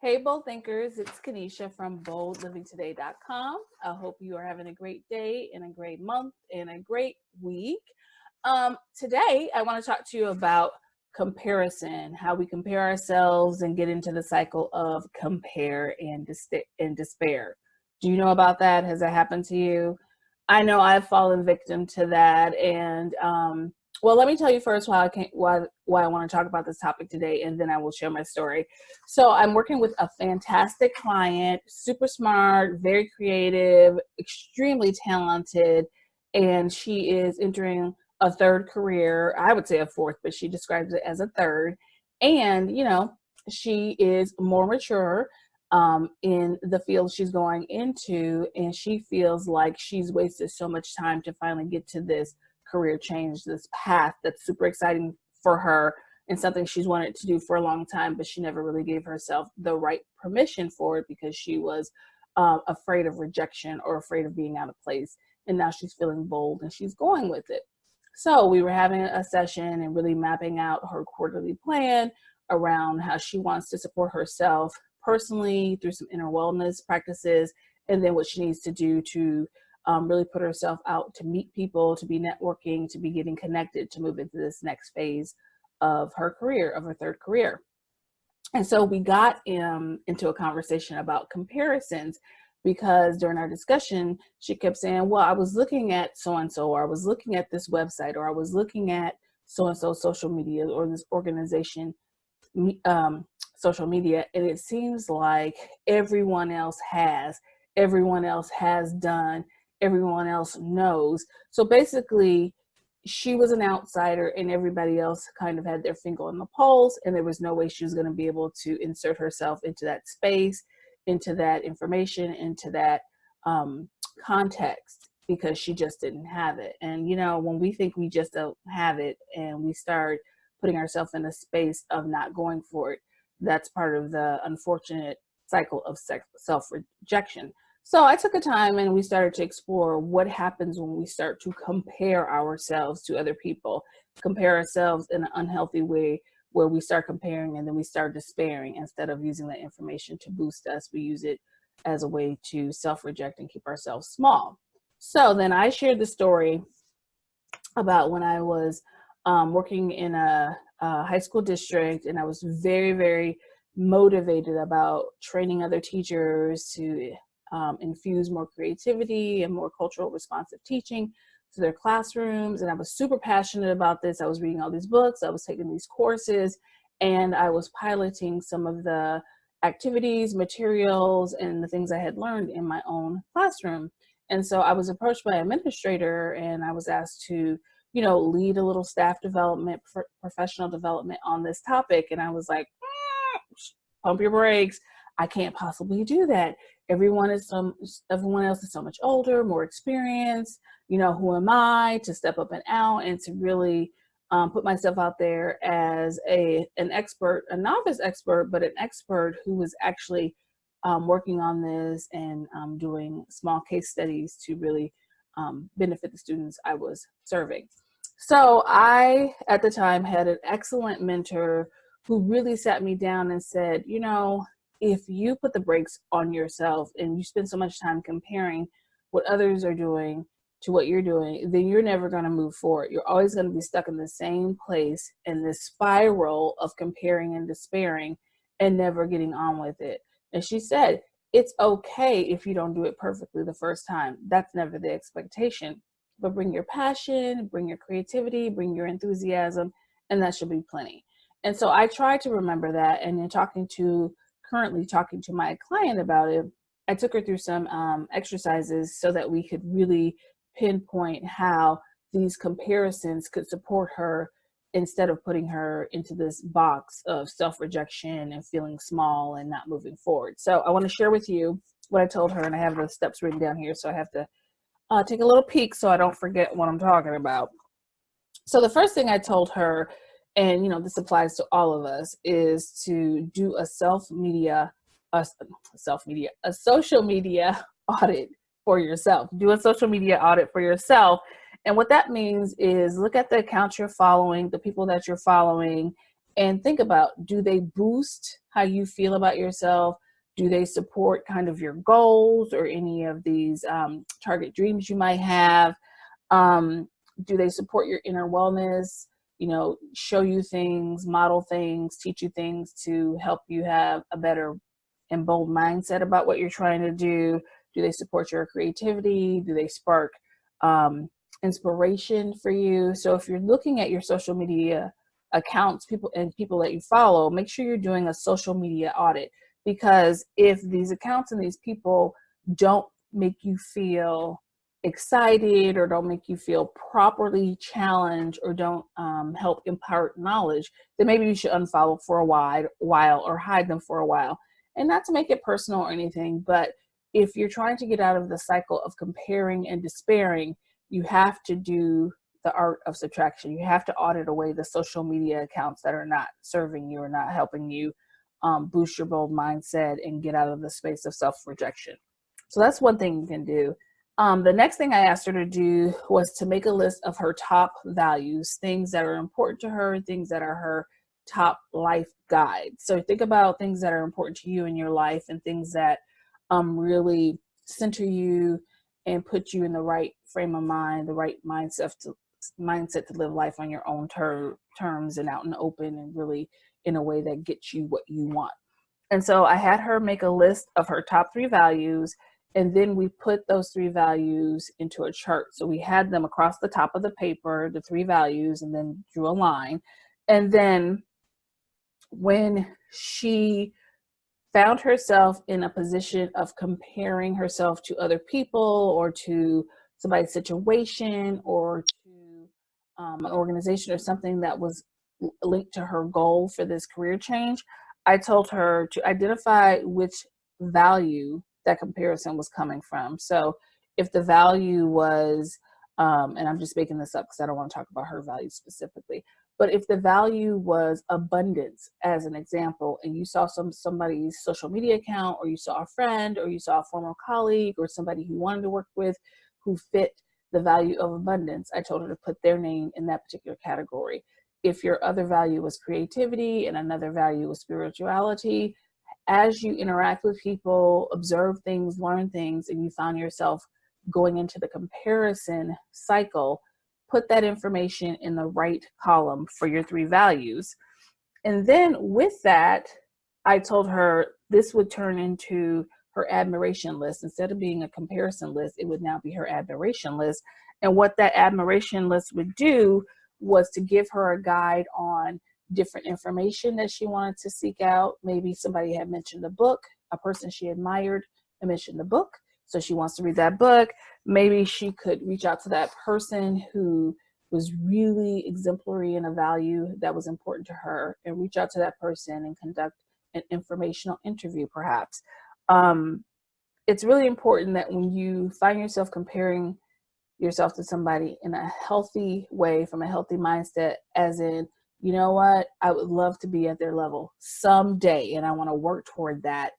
Hey, Bold Thinkers, it's Kanisha from boldlivingtoday.com. I hope you are having a great day and a great month and a great week. Today, I want to talk to you about comparison, how we compare ourselves and get into the cycle of compare and despair. Do you know about that? Has that happened to you? I know I've fallen victim to that. And well, let me tell you first why I want to talk about this topic today, and then I will share my story. So I'm working with a fantastic client, super smart, very creative, extremely talented, and she is entering a third career. I would say a fourth, but she describes it as a third. And, she is more mature in the field she's going into, and she feels like she's wasted so much time to finally get to this career change, this path that's super exciting for her and something she's wanted to do for a long time, but she never really gave herself the right permission for it because she was afraid of rejection or afraid of being out of place. And now she's feeling bold and she's going with it. So we were having a session and really mapping out her quarterly plan around how she wants to support herself personally through some inner wellness practices, and then what she needs to do to really put herself out to meet people, to be networking, to be getting connected, to move into this next phase of her career, of her third career. And so we got into a conversation about comparisons, because during our discussion, she kept saying, well, I was looking at so-and-so, or I was looking at this website, or I was looking at so-and-so social media, or this organization social media, and it seems like everyone else has done, everyone else knows. So basically, she was an outsider and everybody else kind of had their finger on the pulse, and there was no way she was going to be able to insert herself into that space, into that information, into that context, because she just didn't have it. And, when we think we just don't have it and we start putting ourselves in a space of not going for it, that's part of the unfortunate cycle of self-rejection. So I took a time and we started to explore what happens when we start to compare ourselves to other people, compare ourselves in an unhealthy way, where we start comparing and then we start despairing. Instead of using that information to boost us, we use it as a way to self-reject and keep ourselves small. So then I shared the story about when I was working in a high school district, and I was very, very motivated about training other teachers to infuse more creativity and more cultural responsive teaching to their classrooms. And I was super passionate about this. I was reading all these books, I was taking these courses, and I was piloting some of the activities, materials, and the things I had learned in my own classroom. And so I was approached by an administrator, and I was asked to lead a little staff development, professional development on this topic. And I was like, pump your brakes. I can't possibly do that. Everyone else is so much older, more experienced. Who am I to step up and out and to really put myself out there as an expert, a novice expert, but an expert who was actually working on this and doing small case studies to really benefit the students I was serving. So I, at the time, had an excellent mentor who really sat me down and said, if you put the brakes on yourself and you spend so much time comparing what others are doing to what you're doing, then you're never going to move forward. You're always going to be stuck in the same place in this spiral of comparing and despairing and never getting on with it. And she said, it's okay if you don't do it perfectly the first time. That's never the expectation. But bring your passion, bring your creativity, bring your enthusiasm, and that should be plenty. And so I try to remember that. And in currently talking to my client about it, I took her through some exercises so that we could really pinpoint how these comparisons could support her instead of putting her into this box of self-rejection and feeling small and not moving forward. So I want to share with you what I told her, and I have the steps written down here, so I have to take a little peek so I don't forget what I'm talking about. So the first thing I told her, and this applies to all of us, is to do a social media audit for yourself. Do a social media audit for yourself. And what that means is look at the accounts you're following, the people that you're following, and think about, do they boost how you feel about yourself? Do they support kind of your goals or any of these target dreams you might have? Um, do they support your inner wellness? You know, show you things, model things, teach you things to help you have a better and bold mindset about what you're trying to do? Do they support your creativity? Do they spark um, inspiration for you? So if you're looking at your social media accounts, people that you follow, make sure you're doing a social media audit, because if these accounts and these people don't make you feel excited or don't make you feel properly challenged or don't help impart knowledge, then maybe you should unfollow for a while or hide them for a while. And not to make it personal or anything, but if you're trying to get out of the cycle of comparing and despairing, you have to do the art of subtraction. You have to audit away the social media accounts that are not serving you or not helping you boost your bold mindset and get out of the space of self-rejection. So that's one thing you can do. The next thing I asked her to do was to make a list of her top values, things that are important to her, things that are her top life guides. So think about things that are important to you in your life and things that really center you and put you in the right frame of mind, the right mindset to live life on your own terms and out in the open, and really in a way that gets you what you want. And so I had her make a list of her top 3 values, and then we put those 3 values into a chart. So we had them across the top of the paper, the 3 values, and then drew a line. And then when she found herself in a position of comparing herself to other people or to somebody's situation or to an organization or something that was linked to her goal for this career change, I told her to identify which value that comparison was coming from. So if the value was, and I'm just making this up because I don't want to talk about her value specifically, but if the value was abundance, as an example, and you saw somebody's social media account, or you saw a friend, or you saw a former colleague, or somebody who wanted to work with who fit the value of abundance, I told her to put their name in that particular category. If your other value was creativity and another value was spirituality, as you interact with people, observe things, learn things, and you found yourself going into the comparison cycle, put that information in the right column for your 3 values. And then with that, I told her this would turn into her admiration list. Instead of being a comparison list, it would now be her admiration list. And what that admiration list would do was to give her a guide on different information that she wanted to seek out. Maybe somebody had mentioned a book, a person she admired and mentioned the book, so she wants to read that book. Maybe she could reach out to that person who was really exemplary in a value that was important to her, and reach out to that person and conduct an informational interview perhaps. It's really important that when you find yourself comparing yourself to somebody in a healthy way, from a healthy mindset, as in, you know what, I would love to be at their level someday and I want to work toward that.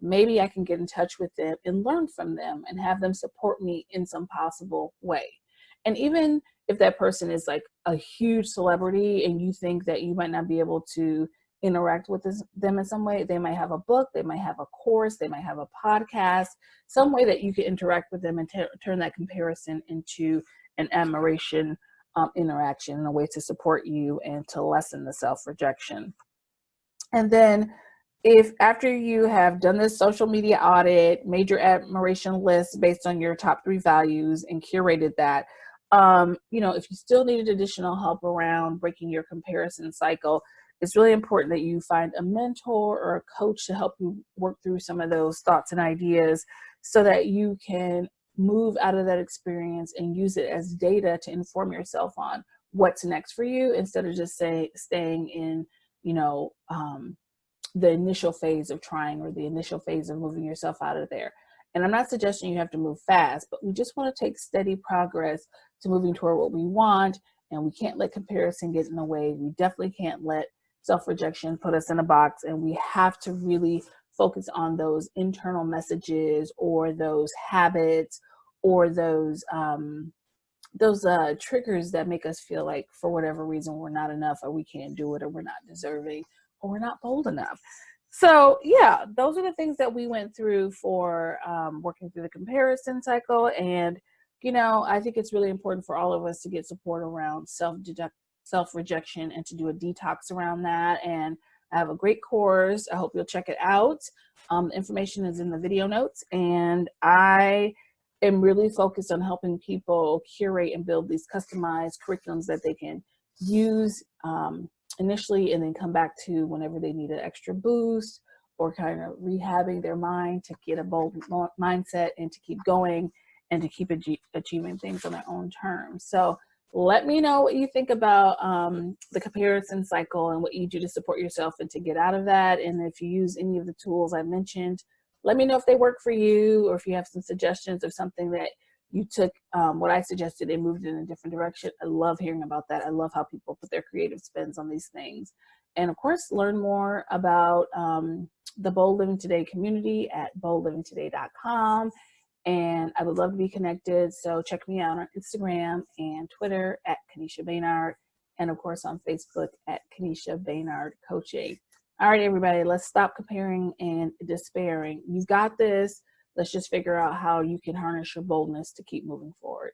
Maybe I can get in touch with them and learn from them and have them support me in some possible way. And even if that person is like a huge celebrity and you think that you might not be able to interact with them in some way, they might have a book, they might have a course, they might have a podcast, some way that you can interact with them and turn that comparison into an admiration interaction, in a way to support you and to lessen the self-rejection. And then if after you have done this social media audit, made your admiration list based on your top 3 values and curated that, if you still needed additional help around breaking your comparison cycle, it's really important that you find a mentor or a coach to help you work through some of those thoughts and ideas so that you can move out of that experience and use it as data to inform yourself on what's next for you, instead of just staying in, you know, the initial phase of trying, or the initial phase of moving yourself out of there. And I'm not suggesting you have to move fast, but we just want to take steady progress to moving toward what we want. And we can't let comparison get in the way. We definitely can't let self-rejection put us in a box. And we have to really focus on those internal messages, or those habits, or those triggers that make us feel like, for whatever reason, we're not enough, or we can't do it, or we're not deserving, or we're not bold enough. So yeah, those are the things that we went through for working through the comparison cycle. And I think it's really important for all of us to get support around self rejection and to do a detox around that. And I have a great course. I hope you'll check it out. Information is in the video notes, and I am really focused on helping people curate and build these customized curriculums that they can use initially, and then come back to whenever they need an extra boost or kind of rehabbing their mind to get a bold mindset and to keep going and to keep achieving things on their own terms. So let me know what you think about the comparison cycle and what you do to support yourself and to get out of that. And if you use any of the tools I mentioned, let me know if they work for you, or if you have some suggestions of something that you took what I suggested and moved in a different direction. I love hearing about that. I love how people put their creative spins on these things. And of course, learn more about the Bold Living Today community at boldlivingtoday.com. And I would love to be connected. So check me out on Instagram and Twitter at Kanisha Baynard, and of course on Facebook at Kanisha Baynard Coaching. All right, everybody, let's stop comparing and despairing. You got this. Let's just figure out how you can harness your boldness to keep moving forward.